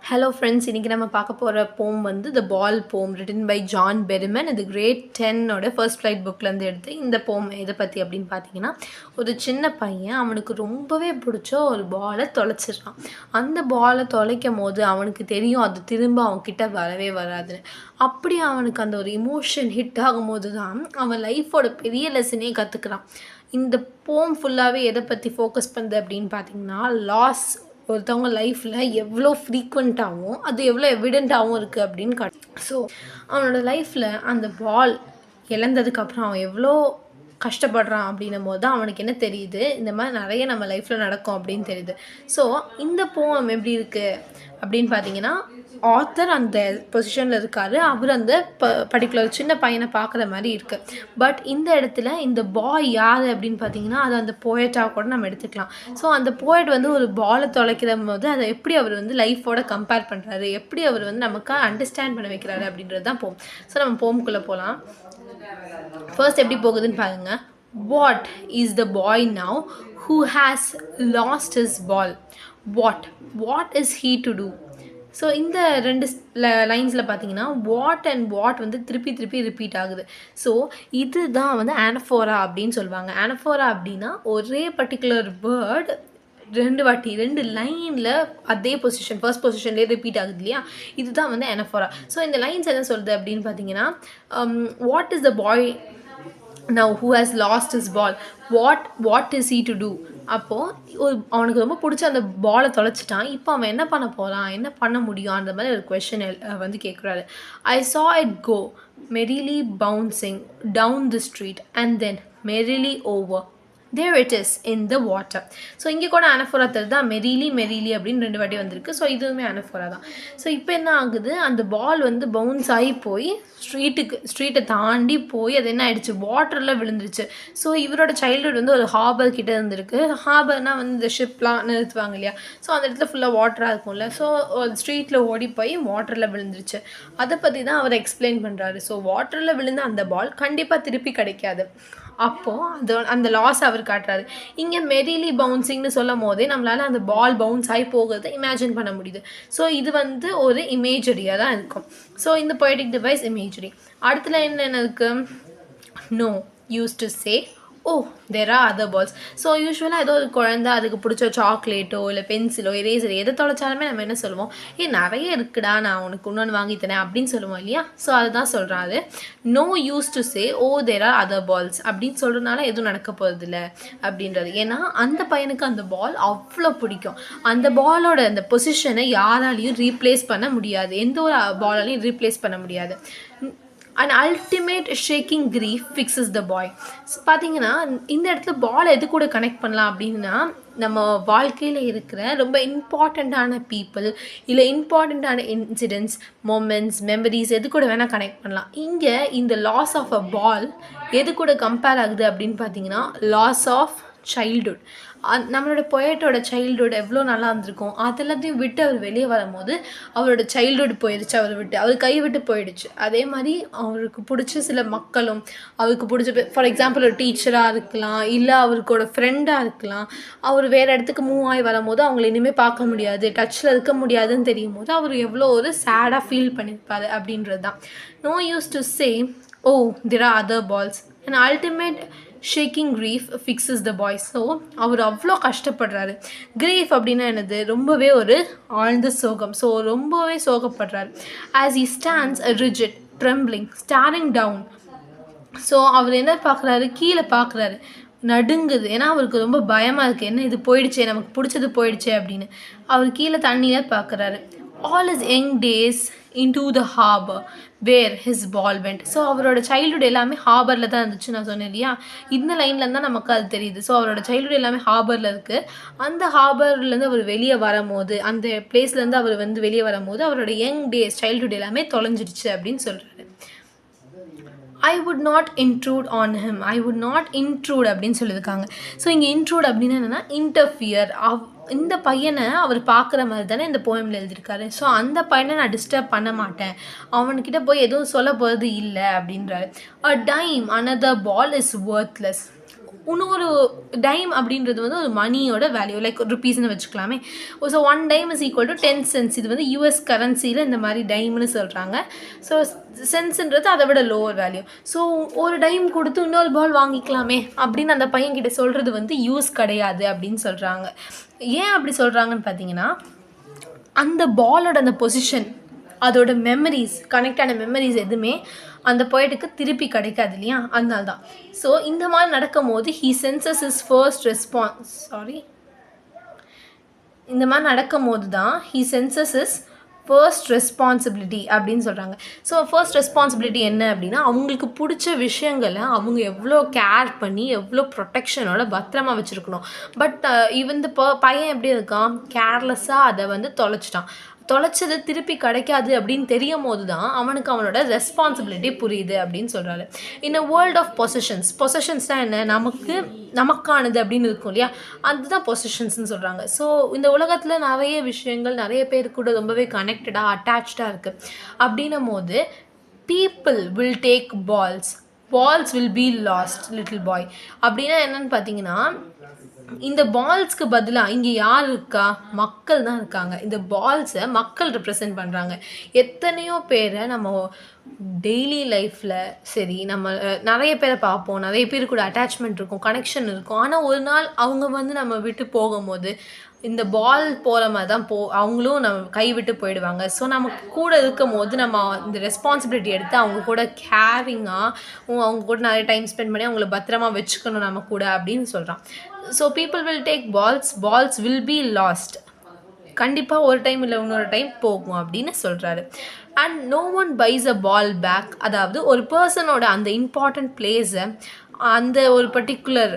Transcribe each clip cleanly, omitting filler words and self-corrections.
Hello friends, இன்றைக்கி நம்ம பார்க்க போகிற போம் வந்து த பால் போம் ரிட்டன் பை ஜான் பெரிமன். இது கிரேட் 10ஓட ஃபர்ஸ்ட் ஃப்ளைட் புக்லேருந்து எடுத்து இந்த போம் எதை பற்றி அப்படின்னு பார்த்தீங்கன்னா, ஒரு சின்ன பையன் அவனுக்கு ரொம்பவே பிடிச்ச ஒரு பாலை தொலைச்சிட்றான். அந்த பாலை தொலைக்கும் போது அவனுக்கு தெரியும் அது திரும்ப அவன்கிட்ட வரவே வராதுன்னு. அப்படி அவனுக்கு அந்த ஒரு இமோஷன் ஹிட் ஆகும்போது தான் அவன் லைஃபோட பெரிய லெசனே கற்றுக்கிறான். இந்த போம் ஃபுல்லாகவே எதை பற்றி ஃபோக்கஸ் பண்ணுது அப்படின்னு பார்த்தீங்கன்னா, லாஸ் ஒருத்தவங்க லைஃப்பில் எவ்வளோ ஃப்ரீக்வெண்ட்டாகவும் அது எவ்வளோ எவிடெண்ட்டாகவும் இருக்குது அப்படின்னு ஸோ அவனோட லைஃப்பில் அந்த பால் இழந்ததுக்கப்புறம் அவன் எவ்வளோ கஷ்டப்படுறான் அப்படின்னும் போது தான் அவனுக்கு என்ன தெரியுது, இந்த மாதிரி நிறைய நம்ம லைஃப்பில் நடக்கும் அப்படின்னு தெரியுது. ஸோ இந்த போம் எப்படி இருக்குது அப்படின்னு பார்த்தீங்கன்னா, ஆத்தர் அந்த பொசிஷனில் இருக்கார். அவர் அந்த பர்டிகுலர் சின்ன பையனை பார்க்குற மாதிரி இருக்குது. பட் இந்த இடத்துல இந்த பாய் யார் அப்படின்னு பார்த்தீங்கன்னா, அது அந்த போயட்டாக கூட நம்ம எடுத்துக்கலாம். ஸோ அந்த போயட் வந்து ஒரு பாலை தொலைக்கிற போது அதை எப்படி அவர் வந்து லைஃபோட கம்பேர் பண்ணுறாரு, எப்படி அவர் வந்து நமக்கு அண்டர்ஸ்டாண்ட் பண்ண வைக்கிறாரு அப்படின்றது தான் போம். ஸோ நம்ம போமுக்குள்ளே போகலாம். ஃபர்ஸ்ட் எப்படி போகுதுன்னு பாருங்க. What is the boy now who has lost his ball? What is he to do? So இந்த ரெண்டு லைன்ஸில் பார்த்தீங்கன்னா வாட் அண்ட் வாட் வந்து திருப்பி ரிப்பீட் ஆகுது. ஸோ இதுதான் வந்து ஆனஃபோரா அப்படின்னு சொல்லுவாங்க. ஆனஃபோரா அப்படின்னா ஒரே பர்டிகுலர் வேர்ட் ரெண்டு லைனில் அதே பொசிஷன் ஃபர்ஸ்ட் பொசிஷன்லேயே ரிப்பீட் ஆகுது இல்லையா, இதுதான் வந்து ஆனஃபோரா. ஸோ இந்த லைன்ஸ் என்ன சொல்லுது அப்படின்னு பார்த்தீங்கன்னா, what is the bye now who has lost his ball, what is he to do? அப்போது அவனுக்கு ரொம்ப பிடிச்ச அந்த பாலை தொலைச்சிட்டான். இப்போ அவன் என்ன பண்ண போகிறான், என்ன பண்ண முடியும், அந்த மாதிரி ஒரு கொஷின் வந்து கேட்குறாரு. I saw it go merrily bouncing down the street and then merrily over. There it is in the water. So இங்கே கூட அனஃபோரா தருது. மெரிலி அப்படின்னு 2 வாட்டி வந்திருக்கு. ஸோ இதுவுமே அனஃபோரா தான். ஸோ இப்போ என்ன ஆகுது, அந்த பால் வந்து பவுன்ஸ் ஆகி போய் ஸ்ட்ரீட்டை தாண்டி போய் அது என்ன ஆகிடுச்சு, வாட்டரில் விழுந்துருச்சு. ஸோ இவரோட சைல்டுஹுட் வந்து ஒரு ஹார்பர் கிட்டே இருந்திருக்கு. ஹார்பர்னால் வந்து இந்த ஷிப்லாம் நிறுத்துவாங்க இல்லையா, ஸோ அந்த இடத்துல ஃபுல்லாக வாட்டராக இருக்கும்ல. ஸோ ஸ்ட்ரீட்டில் ஓடி போய் வாட்டரில் விழுந்துருச்சு. அதை பற்றி தான் அவர் எக்ஸ்பிளைன் பண்ணுறாரு. ஸோ வாட்டரில் விழுந்த அந்த பால் கண்டிப்பாக திருப்பி கிடைக்காது. அப்போது அந்த லாஸ் அவர் காட்டுறாரு. இங்கே மெரிலி பவுன்சிங்னு சொல்லும் போதே நம்மளால் அந்த பால் பவுன்ஸ் ஆகி போகிறத இமேஜின் பண்ண முடியுது. ஸோ இது வந்து ஒரு இமேஜரியாக தான் இருக்கும். ஸோ இந்த பொயட்டிக் டிவைஸ் இமேஜரி. அடுத்த என்ன இருக்குது, no use to say there are other balls. So யூஸ்வலாக ஏதோ ஒரு குழந்தை அதுக்கு பிடிச்ச சாக்லேட்டோ இல்லை பென்சிலோ எரேசர் எதை தொலைச்சாலுமே நம்ம என்ன சொல்லுவோம், நிறைய இருக்குடா, நான் உனக்கு இன்னொன்று வாங்கி தரேன் அப்படின்னு சொல்லுவோம் இல்லையா. ஸோ அதுதான் சொல்கிறாரு. No use to say there are other balls அப்படின்னு சொல்கிறதுனால எதுவும் நடக்க போகிறதில்ல அப்படின்றது. ஏன்னா அந்த பையனுக்கு அந்த பால் அவ்வளோ பிடிக்கும். அந்த பாலோட அந்த பொசிஷனை யாராலையும் ரீப்ளேஸ் பண்ண முடியாது, எந்த ஒரு பாலாலையும் ரீப்ளேஸ் பண்ண முடியாது. And ultimate shaking grief fixes the boy. பார்த்தீங்கன்னா இந்த இடத்துல பால் எது கூட கனெக்ட் பண்ணலாம் அப்படின்னா, நம்ம வாழ்க்கையில் இருக்கிற ரொம்ப இம்பார்ட்டண்ட்டான பீப்புள் இல்லை இம்பார்ட்டண்ட்டான இன்சிடென்ட்ஸ், மொமெண்ட்ஸ், மெமரிஸ் எது கூட வேணால் கனெக்ட் பண்ணலாம். இங்கே இந்த லாஸ் ஆஃப் அ பால் எது கூட கம்பேர் ஆகுது அப்படின்னு பார்த்தீங்கன்னா, லாஸ் ஆஃப் சைல்டுஹுட். நம்மளோட பொயட்டோட சைல்டுஹுட் எவ்வளோ நல்லா இருந்திருக்கும், அதெல்லாத்தையும் விட்டு அவர் வெளியே வரும்போது அவரோட சைல்டுஹுட் போயிடுச்சு, அவரை விட்டு அவர் கை விட்டு போயிடுச்சு. அதே மாதிரி அவருக்கு பிடிச்ச சில மக்களும், அவருக்கு பிடிச்ச ஃபார் எக்ஸாம்பிள் ஒரு டீச்சராக இருக்கலாம், இல்லை அவருக்கோட ஃப்ரெண்டாக இருக்கலாம். அவர் வேறு இடத்துக்கு மூவ் ஆகி வரும்போது அவங்கள இனிமேல் பார்க்க முடியாது, டச்சில் இருக்க முடியாதுன்னு தெரியும் போது அவர் எவ்வளோ ஒரு சேடாக ஃபீல் பண்ணியிருப்பார் அப்படின்றது தான். No use to say there are other balls. and ultimate shaking grief fixes the boy. So அவர் அவ்வளோ கஷ்டப்படுறாரு. கிரீஃப் அப்படின்னா என்னது, ரொம்பவே ஒரு ஆழ்ந்த சோகம். ஸோ ரொம்பவே சோகப்படுறாரு. As he stands rigid trembling staring down. So அவர் என்ன பார்க்குறாரு, கீழே பார்க்குறாரு, நடுங்குது. ஏன்னா அவருக்கு ரொம்ப பயமாக இருக்குது, என்ன இது போயிடுச்சே, நமக்கு பிடிச்சது போயிடுச்சே அப்படின்னு. அவர் கீழே தண்ணியில் பார்க்குறாரு. all his young days into the harbor where his ball went. So அவரோட சைல்டுஹுட் எல்லாமே ஹார்பரில் தான் இருந்துச்சு நான் சொன்னேன் இல்லையா. இந்த லைன்லேருந்து தான் நமக்கு அது தெரியுது. ஸோ அவரோட சைல்டுஹுட் எல்லாமே ஹார்பரில் இருக்குது. அந்த ஹார்பர்லேருந்து அவர் வெளியே வரும்போது, அந்த பிளேஸ்லேருந்து அவர் வந்து வெளியே வரும்போது அவரோட யங் டேஸ் சைல்டுஹுட் எல்லாமே தொலைஞ்சிடுச்சு அப்படின்னு சொல்கிறாரு. I would not intrude on him. அப்படின்னு சொல்லியிருக்காங்க. ஸோ இங்கே இன்ட்ரூட் அப்படின்னு என்னென்னா இன்டர்ஃபியர். இந்த பையனை அவர் பார்க்குற மாதிரி தானே இந்த போயமில் எழுதியிருக்காரு. ஸோ அந்த பையனை நான் டிஸ்டர்ப் பண்ண மாட்டேன், அவன்கிட்ட போய் எதுவும் சொல்ல போகிறது இல்லை அப்படின்றாரு. A dime another ball is worthless. இன்னொரு டைம் அப்படின்றது வந்து ஒரு மணியோட வேல்யூ, லைக் ருபீஸ்னு வச்சுக்கலாமே. So 1 time is equal to 10 cents. இது வந்து யூஎஸ் கரன்சியில் இந்த மாதிரி டைம்னு சொல்கிறாங்க. ஸோ சென்ட்ஸுன்றது அதை விட லோவர் வேல்யூ. ஸோ ஒரு டைம் கொடுத்து இன்னொரு பால் வாங்கிக்கலாமே அப்படின்னு அந்த பையன்கிட்ட சொல்கிறது வந்து யூஸ் கிடையாது அப்படின்னு சொல்கிறாங்க. ஏன் அப்படி சொல்கிறாங்கன்னு பார்த்தீங்கன்னா, அந்த பாலோட அந்த பொசிஷன், அதோட மெமரிஸ், கனெக்டான மெமரிஸ் எதுவுமே அந்த போய்ட்டுக்கு திருப்பி கிடைக்காது இல்லையா, அதனால தான். ஸோ இந்த மாதிரி நடக்கும் போது இந்த மாதிரி நடக்கும் போது தான் he senses is first responsibility அப்படின்னு சொல்கிறாங்க. ஸோ ஃபர்ஸ்ட் ரெஸ்பான்சிபிலிட்டி என்ன அப்படின்னா, அவங்களுக்கு பிடிச்ச விஷயங்களை அவங்க எவ்வளோ கேர் பண்ணி எவ்வளோ ப்ரொடெக்ஷனோட பத்திரமா வச்சுருக்கணும். பட் இந்த பையன் எப்படி இருக்கான், கேர்லெஸ்ஸாக அதை வந்து தொலைச்சது திருப்பி கிடைக்காது அப்படின்னு தெரியும் போது தான் அவனுக்கு அவனோட ரெஸ்பான்சிபிலிட்டி புரியுது அப்படின்னு சொல்கிறாரு. இன் அ வேர்ல்ட் ஆஃப் பொசஷன்ஸ்னால் என்ன, நமக்கானது அப்படின்னு இருக்கும் இல்லையா, அதுதான் பொசஷன்ஸ்னு சொல்கிறாங்க. ஸோ இந்த உலகத்தில் நிறைய விஷயங்கள் நிறைய பேர் கூட ரொம்பவே கனெக்டடாக அட்டாச்சாக இருக்குது. அப்படின்னும் போது people will take balls will be lost little boy. அப்படின்னா என்னன்னு பார்த்தீங்கன்னா, இந்த பால்ஸ்க்கு பதிலாக இங்கே யார் இருக்கா, மக்கள் தான் இருக்காங்க. இந்த பால்ஸை மக்கள் ரெப்ரசன்ட் பண்ணுறாங்க. எத்தனையோ பேரை நம்ம டெய்லி லைஃப்பில் சரி, நம்ம நிறைய பேரை பார்ப்போம், நிறைய பேர் கூட அட்டாச்மெண்ட் இருக்கும், கனெக்ஷன் இருக்கும். ஆனால் ஒரு நாள் அவங்க வந்து நம்ம விட்டு போகும்போது இந்த பால் போகிற மாதிரி தான் அவங்களும் நம்ம கைவிட்டு போயிடுவாங்க. ஸோ நம்ம கூட இருக்கும் போது நம்ம இந்த ரெஸ்பான்சிபிலிட்டி எடுத்து அவங்க கூட கேரிங்காக அவங்க கூட நிறைய டைம் ஸ்பெண்ட் பண்ணி அவங்கள பத்திரமா வச்சுக்கணும் நம்ம கூட அப்படின்னு சொல்கிறான். So people will take balls will be lost. கண்டிப்பாக ஒரு டைம் இல்லை இன்னொரு டைம் போகும் அப்படின்னு சொல்கிறாரு. And no one buys a ball back. அதாவது ஒரு பர்சனோட அந்த இம்பார்ட்டண்ட் பிளேஸை, அந்த ஒரு பர்டிகுலர்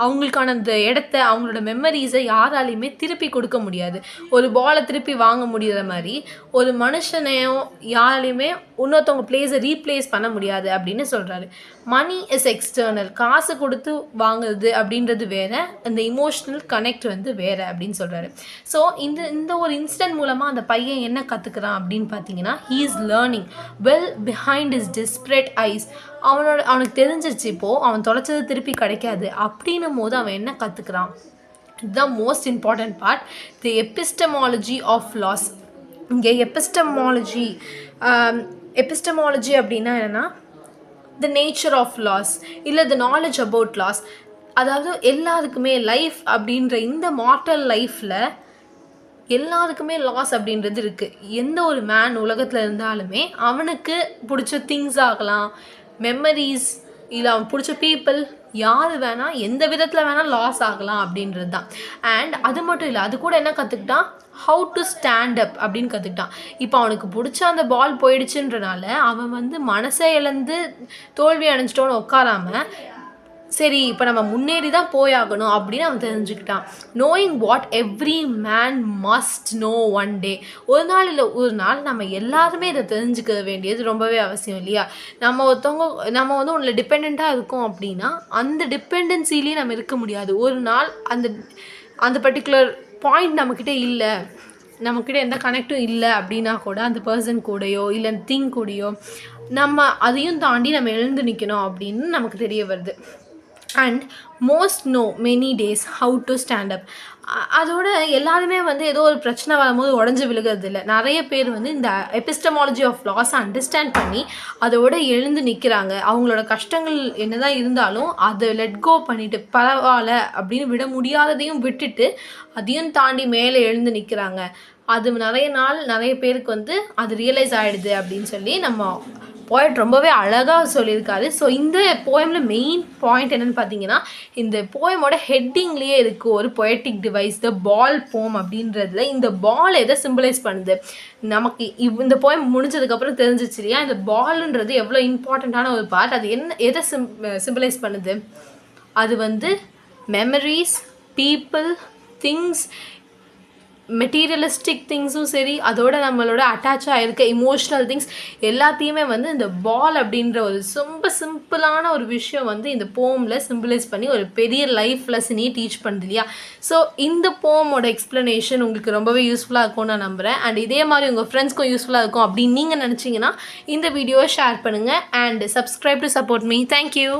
அவங்களுக்கான அந்த இடத்த, அவங்களோட மெமரிஸை யாராலையுமே திருப்பி கொடுக்க முடியாது. ஒரு பாலை திருப்பி வாங்க முடிகிற மாதிரி ஒரு மனுஷனையும் யாராலையுமே இன்னொருத்தவங்க பிளேஸை ரீப்ளேஸ் பண்ண முடியாது அப்படின்னு சொல்கிறாரு. Money is external. காசு கொடுத்து வாங்குறது அப்படின்றது வேறு, அந்த இமோஷ்னல் கனெக்ட் வந்து வேறு அப்படின்னு சொல்கிறாரு. ஸோ இந்த ஒரு இன்சிடென்ட் மூலமாக அந்த பையன் என்ன கற்றுக்கிறான் அப்படின்னு பார்த்தீங்கன்னா, he is learning well behind his desperate eyes. அவனுக்கு தெரிஞ்சிருச்சு இப்போது அவன் தொலைச்சது திருப்பி கிடைக்காது அப்படின்னும் போது அவன் என்ன கற்றுக்கிறான். இதுதான் most important part, the epistemology of laws. இங்கே எபிஸ்டமாலஜி அப்படின்னா என்னென்னா, த நேச்சர் ஆஃப் லாஸ் இல்லை த நாலேஜ் அபவுட் லாஸ். அதாவது எல்லாருக்குமே லைஃப் அப்படின்ற இந்த மார்டல் லைஃப்பில் எல்லாருக்குமே லாஸ் அப்படின்றது இருக்குது. எந்த ஒரு மேன் உலகத்தில் இருந்தாலுமே அவனுக்கு பிடிச்ச திங்ஸ் ஆகலாம், மெமரிஸ், இல்லை அவன் பிடிச்ச பீப்புள், யார் வேணால் எந்த விதத்தில் வேணால் லாஸ் ஆகலாம் அப்படின்றது தான். அண்ட் அது மட்டும் இல்லை, அது கூட என்ன கற்றுக்கிட்டான், ஹவு டு ஸ்டாண்ட் அப் அப்படின்னு கற்றுக்கிட்டான். இப்போ அவனுக்கு பிடிச்ச அந்த பால் போயிடுச்சுன்றனால அவன் வந்து மனசை இழந்து தோல்வி அடைஞ்சிட்டோன்னு உட்காராமல், சரி இப்போ நம்ம முன்னேறி தான் போயாகணும் அப்படின்னு அவன் தெரிஞ்சுக்கிட்டான். Knowing what every man must know one day. ஒரு நாள் இல்லை ஒரு நாள் நம்ம எல்லாருமே இதை தெரிஞ்சுக்க வேண்டியது ரொம்பவே அவசியம் இல்லையா. நம்ம வந்து ஒன்றில் டிபெண்ட்டாக இருக்கோம் அப்படின்னா அந்த டிபெண்டன்சிலேயே நம்ம இருக்க முடியாது. ஒரு நாள் அந்த பர்டிகுலர் பாயிண்ட் நம்மக்கிட்ட இல்லை, நம்மக்கிட்ட எந்த கனெக்டும் இல்லை அப்படின்னா கூட அந்த பர்சன் கூடயோ இல்லை திங் கூடயோ நம்ம அதையும் தாண்டி நம்ம எழுந்து நிற்கணும் அப்படின்னு நமக்கு தெரிய வருது. And most no many days how to stand up. அதோட எல்லாருமே வந்து ஏதோ ஒரு பிரச்சனை வரும்போது உடஞ்சி விழுகிறது இல்லை. நிறைய பேர் வந்து இந்த எபிஸ்டமாலஜி ஆஃப் லாஸை அண்டர்ஸ்டாண்ட் பண்ணி அதோட எழுந்து நிற்கிறாங்க. அவங்களோட கஷ்டங்கள் என்னதான் இருந்தாலும் அதை லெட் கோ பண்ணிவிட்டு பரவாயில்ல அப்படின்னு விட முடியாததையும் விட்டுட்டு அதையும் தாண்டி மேலே எழுந்து நிற்கிறாங்க. அது நிறைய பேருக்கு வந்து அது ரியலைஸ் ஆகிடுது அப்படின்னு சொல்லி நம்ம போய்ட் ரொம்பவே அழகாக சொல்லியிருக்காரு. ஸோ இந்த போயமில் மெயின் பாயிண்ட் என்னென்னு பார்த்தீங்கன்னா, இந்த போயமோட ஹெட்டிங்லேயே இருக்குது ஒரு பொயட்டிக் டிவைஸ், த பால் போம் அப்படின்றதுல இந்த பால் எதை சிம்பிளைஸ் பண்ணுது நமக்கு இந்த போயம் முடிஞ்சதுக்கப்புறம் தெரிஞ்சிச்சு இல்லையா. இந்த பால்ன்றது எவ்வளோ இம்பார்ட்டண்ட்டான ஒரு பார்ட். அது எதை சிம்பிளைஸ் பண்ணுது, அது வந்து மெமரிஸ், பீப்புள், திங்ஸ், மெட்டீரியலிஸ்டிக் திங்ஸும் சரி, அதோட நம்மளோட அட்டாச்சாக இருக்க இமோஷ்னல் திங்ஸ் எல்லாத்தையுமே வந்து இந்த பால் அப்படின்ற ஒரு ரொம்ப சிம்பிளான ஒரு விஷயம் வந்து இந்த போமில் சிம்பிளைஸ் பண்ணி ஒரு பெரிய லைஃப் லெசனையே டீச் பண்ணுது இல்லையா. ஸோ இந்த போமோட எக்ஸ்ப்ளனேஷன் உங்களுக்கு ரொம்பவே யூஸ்ஃபுல்லாக இருக்கும்னு நான் நம்புகிறேன். அண்ட் இதே மாதிரி உங்கள் ஃப்ரெண்ட்ஸ்க்கும் யூஸ்ஃபுல்லாக இருக்கும் அப்படின்னு நீங்கள் நினச்சிங்கன்னா இந்த வீடியோவை ஷேர் பண்ணுங்கள் and subscribe to support me. Thank you.